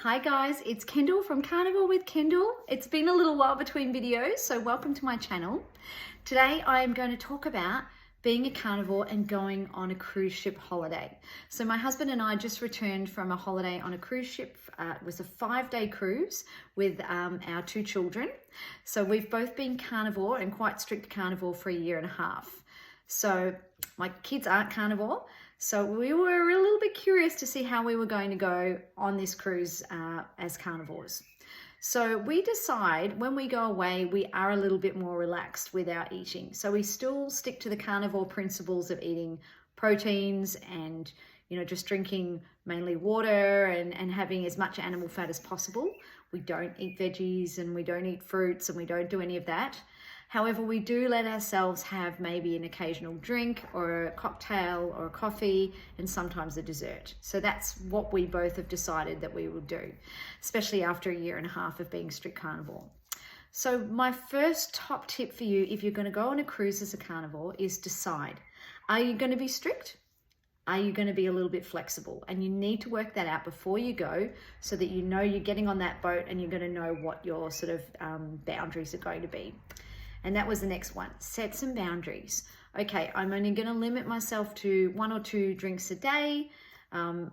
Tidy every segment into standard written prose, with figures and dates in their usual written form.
Hi guys, it's Kendal from Carnivore with Kendal. It's been a little while between videos, so welcome to my channel. Today I am going to talk about being a carnivore and going on a cruise ship holiday. So my husband and I just returned from a holiday on a cruise ship. It was a 5-day cruise with our 2 children. So we've both been carnivore and quite strict carnivore for a year and a half. So my kids aren't carnivore. So we were a little bit curious to see how we were going to go on this cruise as carnivores. So we decide when we go away, we are a little bit more relaxed with our eating. So we still stick to the carnivore principles of eating proteins and, just drinking mainly water and having as much animal fat as possible. We don't eat veggies and we don't eat fruits and we don't do any of that. However, we do let ourselves have maybe an occasional drink or a cocktail or a coffee and sometimes a dessert. So that's what we both have decided that we will do, especially after a year and a half of being strict carnivore. So my first top tip for you, if you're going to go on a cruise as a carnivore, is decide, are you going to be strict? Are you going to be a little bit flexible? And you need to work that out before you go so that you know you're getting on that boat and you're going to know what your sort of boundaries are going to be. And that was the next one. Set some boundaries. Okay, I'm only going to limit myself to 1 or 2 drinks a day,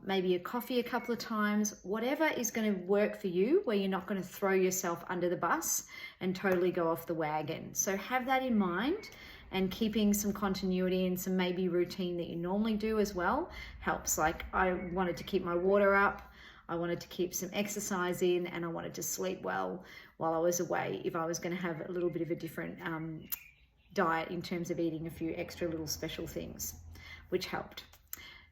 maybe a coffee a couple of times, whatever is going to work for you where you're not going to throw yourself under the bus and totally go off the wagon. So have that in mind, and keeping some continuity and some maybe routine that you normally do as well helps. Like I wanted to keep my water up. I wanted to keep some exercise in, and I wanted to sleep well while I was away if I was going to have a little bit of a different diet in terms of eating a few extra little special things, which helped.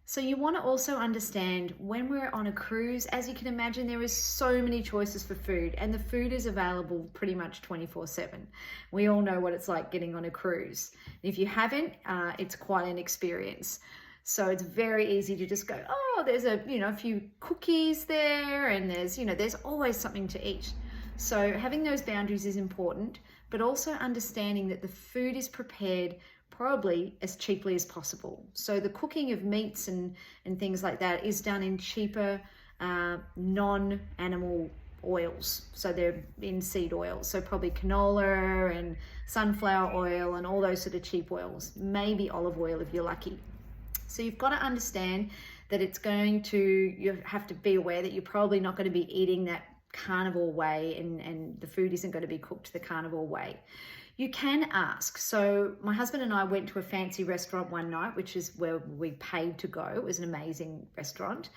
So you want to also understand when we're on a cruise, as you can imagine, there is so many choices for food, and the food is available pretty much 24/7. We all know what it's like getting on a cruise. If you haven't, it's quite an experience. So it's very easy to just go, oh, there's a few cookies there, and there's always something to eat. So having those boundaries is important, but also understanding that the food is prepared probably as cheaply as possible. So the cooking of meats and things like that is done in cheaper non-animal oils. So they're in seed oils. So probably canola and sunflower oil and all those sort of cheap oils, maybe olive oil if you're lucky. So you've got to understand that you have to be aware that you're probably not going to be eating that carnivore way, and the food isn't going to be cooked the carnivore way. You can ask. So my husband and I went to a fancy restaurant one night, which is where we paid to go. It was an amazing restaurant.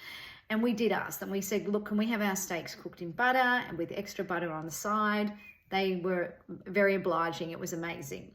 And we did ask them. We said, look, can we have our steaks cooked in butter and with extra butter on the side? They were very obliging. It was amazing.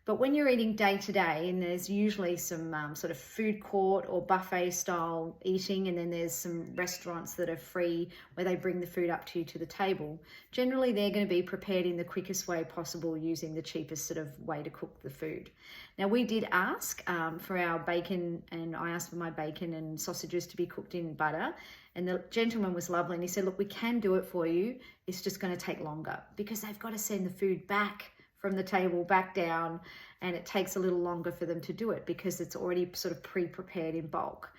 But when you're eating day to day, and there's usually some sort of food court or buffet style eating, and then there's some restaurants that are free where they bring the food up to you to the table, generally they're going to be prepared in the quickest way possible using the cheapest sort of way to cook the food. Now we did ask for our bacon, and I asked for my bacon and sausages to be cooked in butter, and the gentleman was lovely, and he said, look, we can do it for you. It's just going to take longer because they've got to send the food back from the table back down, and it takes a little longer for them to do it because it's already sort of pre-prepared in bulk.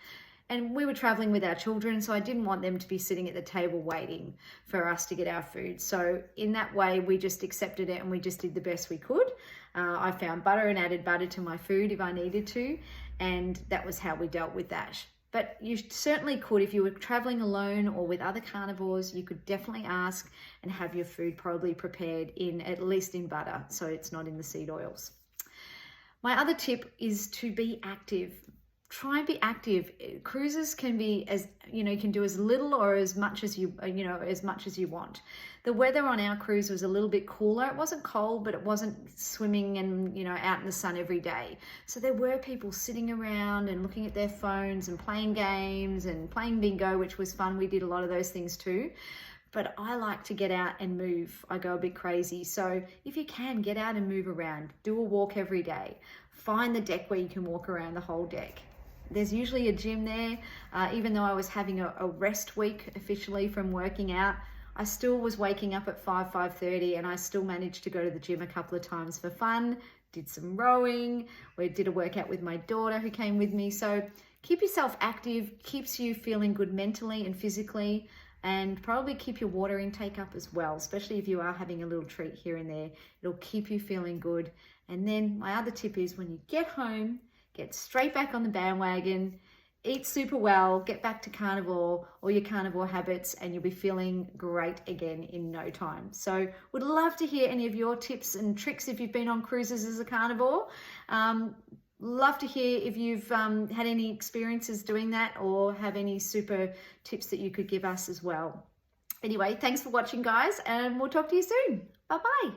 And we were traveling with our children, so I didn't want them to be sitting at the table waiting for us to get our food. So in that way, we just accepted it and we just did the best we could. I found butter and added butter to my food if I needed to, and that was how we dealt with that. But you certainly could, if you were traveling alone or with other carnivores, you could definitely ask and have your food probably prepared at least in butter, so it's not in the seed oils. My other tip is to be active. Try and be active. Cruises can be you can do as little or as much as you want. The weather on our cruise was a little bit cooler. It wasn't cold, but it wasn't swimming and out in the sun every day. So there were people sitting around and looking at their phones and playing games and playing bingo, which was fun. We did a lot of those things too. But I like to get out and move. I go a bit crazy. So if you can, get out and move around. Do a walk every day. Find the deck where you can walk around the whole deck. There's usually a gym there. Even though I was having a rest week officially from working out, I still was waking up at 5:30, and I still managed to go to the gym a couple of times for fun, did some rowing. We did a workout with my daughter who came with me. So keep yourself active, keeps you feeling good mentally and physically, and probably keep your water intake up as well, especially if you are having a little treat here and there. It'll keep you feeling good. And then my other tip is when you get home, get straight back on the bandwagon, eat super well, get back to carnivore or your carnivore habits, and you'll be feeling great again in no time. So would love to hear any of your tips and tricks if you've been on cruises as a carnivore. Love to hear if you've had any experiences doing that or have any super tips that you could give us as well. Anyway, thanks for watching, guys, and we'll talk to you soon. Bye-bye.